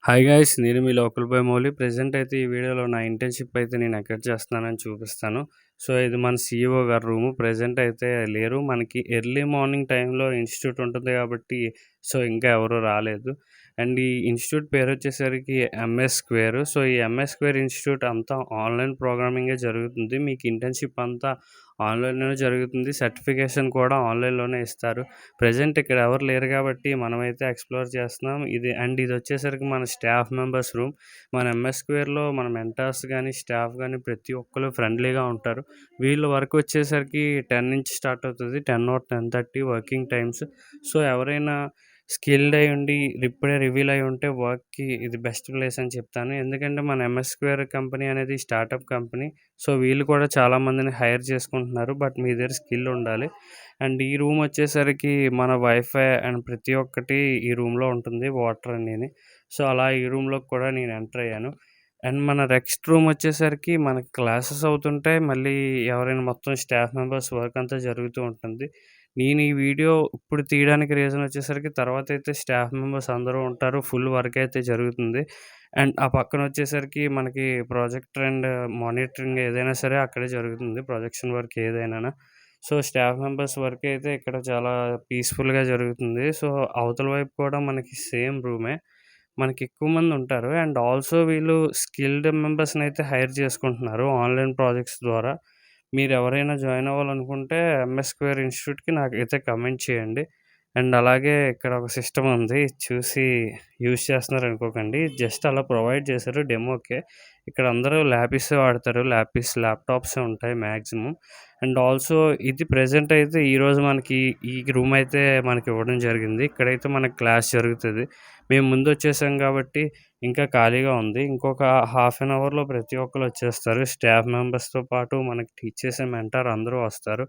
Hi guys! నేను మీ local boy Mouli. Present అయితే ఈ వీడియోలో నా ఇంటర్న్‌షిప్ అయితే నేను ఎక్కడ చేస్తున్నానని చూపిస్తాను. సో, ఇది మన సీఈఓ గారి రూము. ప్రెజెంట్ అయితే లేరు. మనకి ఎర్లీ మార్నింగ్ టైంలో ఇన్‌స్టిట్యూట్ ఉంటుంది కాబట్టి, సో, ఇంకా ఎవరు రాలేదు. అండ్ ఈ ఇన్‌స్టిట్యూట్ పేరొచ్చేసరికి ఎంఎస్ స్క్వేర్. సో, ఈ ఎంఎస్ స్క్వేర్ ఇన్‌స్టిట్యూట్ అంతా ఆన్‌లైన్ ప్రోగ్రామింగే జరుగుతుంది. మీకు ఇంటర్న్‌షిప్ అంతా ఆన్‌లైన్‌లోనే జరుగుతుంది. సర్టిఫికేషన్ కూడా ఆన్‌లైన్‌లోనే ఇస్తారు. ప్రెజెంట్ ఇక్కడ ఎవరు లేరు కాబట్టి మనమైతే ఎక్స్‌ప్లోర్ చేస్తున్నాం. ఇదొచ్చేసరికి మన స్టాఫ్ మెంబర్స్ రూమ్. మన ఎంఎస్ స్క్వేర్‌లో మన మెంటార్స్ గాని, స్టాఫ్ గాని ప్రతి ఒక్కళ్ళు ఫ్రెండ్లీగా ఉంటారు. వీళ్ళ వర్క్ వచ్చేసరికి 10 నుంచి స్టార్ట్ అవుతది. 10 ఆర్ 10:30 వర్కింగ్ టైమ్స్. సో, ఎవరైనా స్కిల్డ్ అయ్యుండి ఇప్పుడే రివీల్ అయ్యి ఉంటే వర్క్‌కి ఇది బెస్ట్ ప్లేస్ అని చెప్తాను. ఎందుకంటే మన ఎంఎస్ స్క్వేర్ కంపెనీ అనేది స్టార్టప్ కంపెనీ. సో, వీళ్ళు కూడా చాలా మందిని హైర్ చేసుకుంటున్నారు. బట్ మీ దగ్గర స్కిల్ ఉండాలి. అండ్ ఈ రూమ్ వచ్చేసరికి మన వైఫై అండ్ ప్రతి ఒక్కటి ఈ రూమ్‌లో ఉంటుంది. వాటర్ అన్నీని. సో, అలా ఈ రూమ్‌లోకి కూడా నేను ఎంటర్ అయ్యాను. అండ్ మన నెక్స్ట్ రూమ్ వచ్చేసరికి మనకి క్లాసెస్ అవుతుంటాయి. మళ్ళీ ఎవరైనా మొత్తం స్టాఫ్ మెంబర్స్ వర్క్ అంతా జరుగుతూ ఉంటుంది. నేను ఈ వీడియో ఇప్పుడు తీయడానికి రీజన్ వచ్చేసరికి తర్వాతైతే స్టాఫ్ మెంబర్స్ అందరూ ఉంటారు. ఫుల్ వర్క్ అయితే జరుగుతుంది. అండ్ ఆ పక్కన వచ్చేసరికి మనకి ప్రొజెక్టర్ అండ్ మానిటరింగ్ ఏదైనా సరే అక్కడే జరుగుతుంది. ప్రొజెక్షన్ వర్క్ ఏదైనాన. సో, స్టాఫ్ మెంబర్స్ వర్క్ అయితే ఇక్కడ చాలా పీస్‌ఫుల్‌గా జరుగుతుంది. సో, అవతల వైపు కూడా మనకి సేమ్ రూమే. మనకెక్కువ మందుంటారు. అండ్ ఆల్సో వీళ్ళు స్కిల్డ్ మెంబర్స్‌నైతే హైర్ చేసుకుంటున్నారు ఆన్‌లైన్ ప్రాజెక్ట్స్ ద్వారా. మీరెవరైనా జాయిన్ అవ్వాలనుకుంటే ఎంఎస్ స్క్వేర్ ఇన్‌స్టిట్యూట్‌కి నాకైతే కమెంట్ చేయండి. అండ్ అలాగే ఇక్కడ ఒక సిస్టమ్ ఉంది. ఇది చూసి యూజ్ చేస్తున్నారనుకోకండి. జస్ట్ అలా ప్రొవైడ్ చేశారు డెమోకే. ఇక్కడ అందరూ ల్యాపిసే వాడతారు. ల్యాప్‌టాప్సే ఉంటాయి మాక్సిమం. అండ్ ఆల్సో ఇది ప్రెజెంట్ అయితే ఈరోజు మనకి ఈ రూమ్ అయితే మనకివ్వడం జరిగింది. ఇక్కడైతే మనకి క్లాస్ జరుగుతది. మేము ముందొచ్చేసాం కాబట్టి ఇంకా ఖాళీగా ఉంది. ఇంకొక హాఫ్ అన్ అవర్‌లో ప్రతి ఒక్కళ్ళు వచ్చేస్తారు. స్టాఫ్ మెంబర్స్‌తో పాటు మనకి టీచ్ చేసే మెంటార్ అందరూ వస్తారు.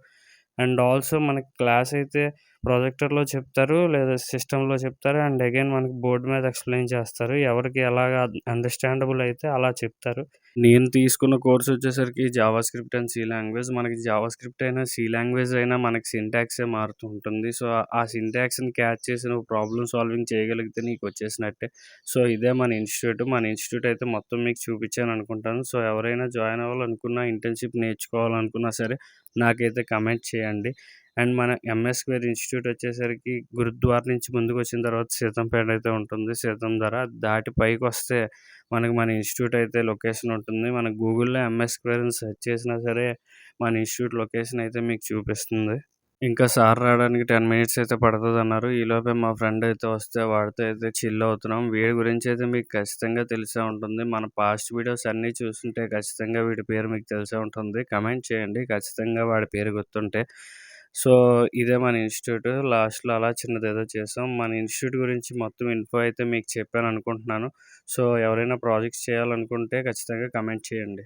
అండ్ ఆల్సో మనకి క్లాస్ అయితే ప్రొజెక్టర్‌లో చెప్తారు. లేదా సిస్టమ్‌లో చెప్తారు. అండ్ అగైన్ మనకి బోర్డ్ మీద ఎక్స్‌ప్లెయిన్ చేస్తారు. ఎవరికి ఎలాగా అండర్‌స్టాండబుల్ అయితే అలా చెప్తారు. నేను తీసుకున్న కోర్స్ వచ్చేసరికి JavaScript and C language. మనకి జావా స్క్రిప్ట్ అయినా, సి లాంగ్వేజ్ అయినా మనకి సింటాక్సే మారుతూ ఉంటుంది. సో, ఆ సింటాక్స్‌ని క్యాచ్ చేసి నువ్వు ప్రాబ్లమ్ సాల్వింగ్ చేయగలిగితే నీకొచ్చేసినట్టే. సో, ఇదే మన ఇన్‌స్టిట్యూట్. మన ఇన్‌స్టిట్యూట్ అయితే మొత్తం మీకు చూపించాననుకుంటాను. సో, ఎవరైనా జాయిన్ అవ్వాలనుకున్నా, ఇంటర్న్‌షిప్ నేర్చుకోవాలనుకున్నా సరే నాకైతే కమెంట్ చేయండి. అండ్ మన ఎంఎస్ స్క్వేర్ ఇన్‌స్టిట్యూట్ వచ్చేసరికి గురుద్వార నుంచి ముందుకొచ్చిన తర్వాత సీతంపేట అయితే ఉంటుంది. సీతంధార దాటి పైకొస్తే మనకి మన ఇన్‌స్టిట్యూట్ అయితే లొకేషన్ ఉంటుంది. మన గూగుల్‌లో ఎంఎస్ స్క్వేర్ అని సెర్చ్ చేసినా సరే మన ఇన్‌స్టిట్యూట్ లొకేషన్ అయితే మీకు చూపిస్తుంది. ఇంకా సార్ రావడానికి 10 మినిట్స్ అయితే పడతదన్నారు. ఈలోపే మా ఫ్రెండ్ అయితే వస్తే వాడితో అయితే చిల్ అవుతున్నాం. వీడి గురించి అయితే మీకు ఖచ్చితంగా తెలిసే ఉంటుంది. మన పాస్ట్ వీడియోస్ అన్నీ చూసుంటే ఖచ్చితంగా వీడి పేరు మీకు తెలిసే ఉంటుంది. కమెంట్ చేయండి ఖచ్చితంగా వాడి పేరు గుర్తుంటే. సో, ఇదే మన ఇన్‌స్టిట్యూట్. లాస్ట్‌లో అలా చిన్నదేదో చేసాం. మన ఇన్‌స్టిట్యూట్ గురించి మొత్తం ఇన్ఫో అయితే మీకు చెప్పాననుకుంటున్నాను. సో, ఎవరైనా ప్రాజెక్ట్స్ చేయాలనుకుంటే ఖచ్చితంగా కమెంట్ చేయండి.